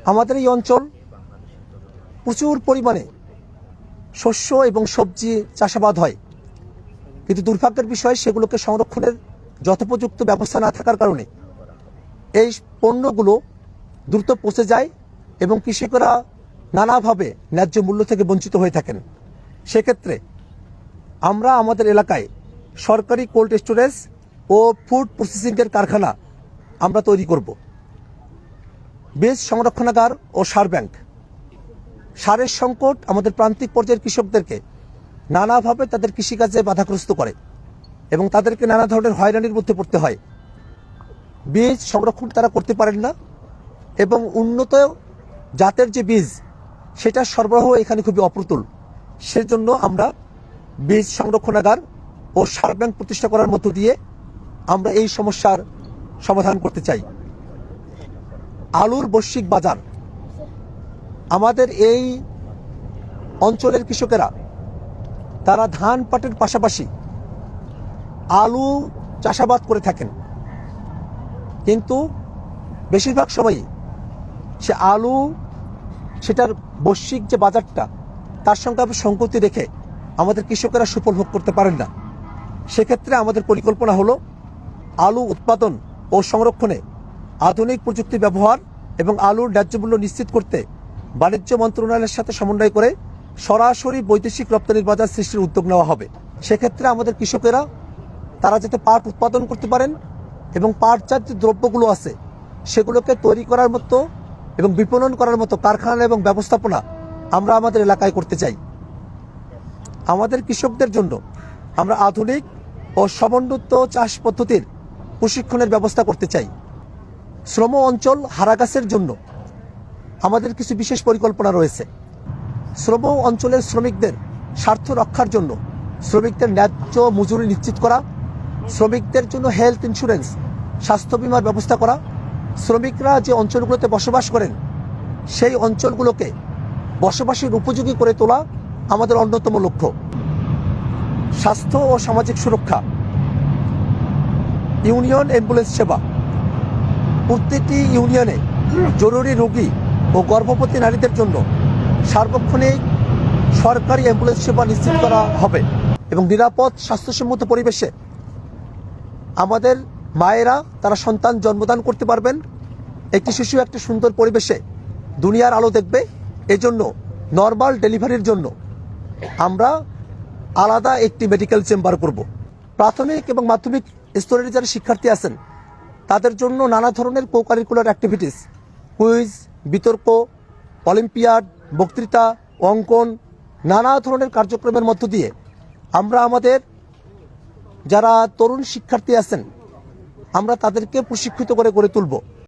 আমাদের এই অঞ্চল প্রচুর পরিমাণে শস্য এবং সবজি চাষাবাদ হয়, কিন্তু দুর্ভাগ্যের বিষয় সেগুলোকে সংরক্ষণের যথোপযুক্ত ব্যবস্থা না থাকার কারণে এই পণ্যগুলো দ্রুত পচে যায় এবং কৃষকরা নানাভাবে ন্যায্য মূল্য থেকে বঞ্চিত হয়ে থাকেন। সেক্ষেত্রে আমরা আমাদের এলাকায় সরকারি কোল্ড স্টোরেজ ও ফুড প্রসেসিংয়ের কারখানা আমরা তৈরি করব। বীজ সংরক্ষণাগার ও সার ব্যাংক। সারের সংকট আমাদের প্রান্তিক পর্যায়ের কৃষকদেরকে নানাভাবে তাদের কৃষিকাজে বাধাগ্রস্ত করে এবং তাদেরকে নানা ধরনের হয়রানির মধ্যে পড়তে হয়। বীজ সংরক্ষণ তারা করতে পারেন না এবং উন্নত জাতের যে বীজ সেটা সরবরাহ এখানে খুবই অপ্রতুল। সেজন্য আমরা বীজ সংরক্ষণাগার ও সার ব্যাংক প্রতিষ্ঠা করার মধ্য দিয়ে আমরা এই সমস্যার সমাধান করতে চাই। আলুর বৈশ্বিক বাজার। আমাদের এই অঞ্চলের কৃষকেরা তারা ধান পাটের পাশাপাশি আলু চাষাবাদ করে থাকেন, কিন্তু বেশিরভাগ সময়ই সে আলু সেটার বৈশ্বিক যে বাজারটা তার সঙ্গে সংগতি রেখে আমাদের কৃষকেরা সুফল ভোগ করতে পারেন না। সেক্ষেত্রে আমাদের পরিকল্পনা হলো আলু উৎপাদন ও সংরক্ষণে আধুনিক প্রযুক্তি ব্যবহার এবং আলুর ন্যায্য মূল্য নিশ্চিত করতে বাণিজ্য মন্ত্রণালয়ের সাথে সমন্বয় করে সরাসরি বৈদেশিক রপ্তানির বাজার সৃষ্টির উদ্যোগ নেওয়া হবে। সেক্ষেত্রে আমাদের কৃষকেরা তারা যাতে পাট উৎপাদন করতে পারেন এবং পাটজাত যে দ্রব্যগুলো আছে সেগুলোকে তৈরি করার মতো এবং বিপণন করার মতো কারখানা এবং ব্যবস্থাপনা আমরা আমাদের এলাকায় করতে চাই। আমাদের কৃষকদের জন্য আমরা আধুনিক ও সমন্বিত চাষ পদ্ধতির প্রশিক্ষণের ব্যবস্থা করতে চাই। শ্রম অঞ্চল হারাগাছের জন্য আমাদের কিছু বিশেষ পরিকল্পনা রয়েছে। শ্রম অঞ্চলের শ্রমিকদের স্বার্থ রক্ষার জন্য শ্রমিকদের ন্যায্য মজুরি নিশ্চিত করা, শ্রমিকদের জন্য হেলথ ইন্স্যুরেন্স স্বাস্থ্য বিমার ব্যবস্থা করা, শ্রমিকরা যে অঞ্চলগুলোতে বসবাস করেন সেই অঞ্চলগুলোকে বসবাসের উপযোগী করে তোলা আমাদের অন্যতম লক্ষ্য। স্বাস্থ্য ও সামাজিক সুরক্ষা। ইউনিয়ন অ্যাম্বুলেন্স সেবা। প্রতিটি ইউনিয়নে জরুরি রোগী ও গর্ভবতী নারীদের জন্য সার্বক্ষণিক সরকারি অ্যাম্বুলেন্স সেবা নিশ্চিত করা হবে এবং নিরাপদ স্বাস্থ্যসম্মত পরিবেশে আমাদের মায়েরা তারা সন্তান জন্মদান করতে পারবেন। একটি শিশু একটি সুন্দর পরিবেশে দুনিয়ার আলো দেখবে। এজন্য নর্মাল ডেলিভারির জন্য আমরা আলাদা একটি মেডিকেল চেম্বার করব। প্রাথমিক এবং মাধ্যমিক স্তরের যারা শিক্ষার্থী আছেন তাদের জন্য নানা ধরনের কো-কারিকুলার অ্যাক্টিভিটিস, কুইজ, বিতর্ক, অলিম্পিয়াড, বক্তৃতা, অঙ্কন, নানা ধরনের কার্যক্রমের মধ্য দিয়ে আমরা আমাদের যারা তরুণ শিক্ষার্থী আছেন আমরা তাদেরকে প্রশিক্ষিত করে গড়ে তুলব।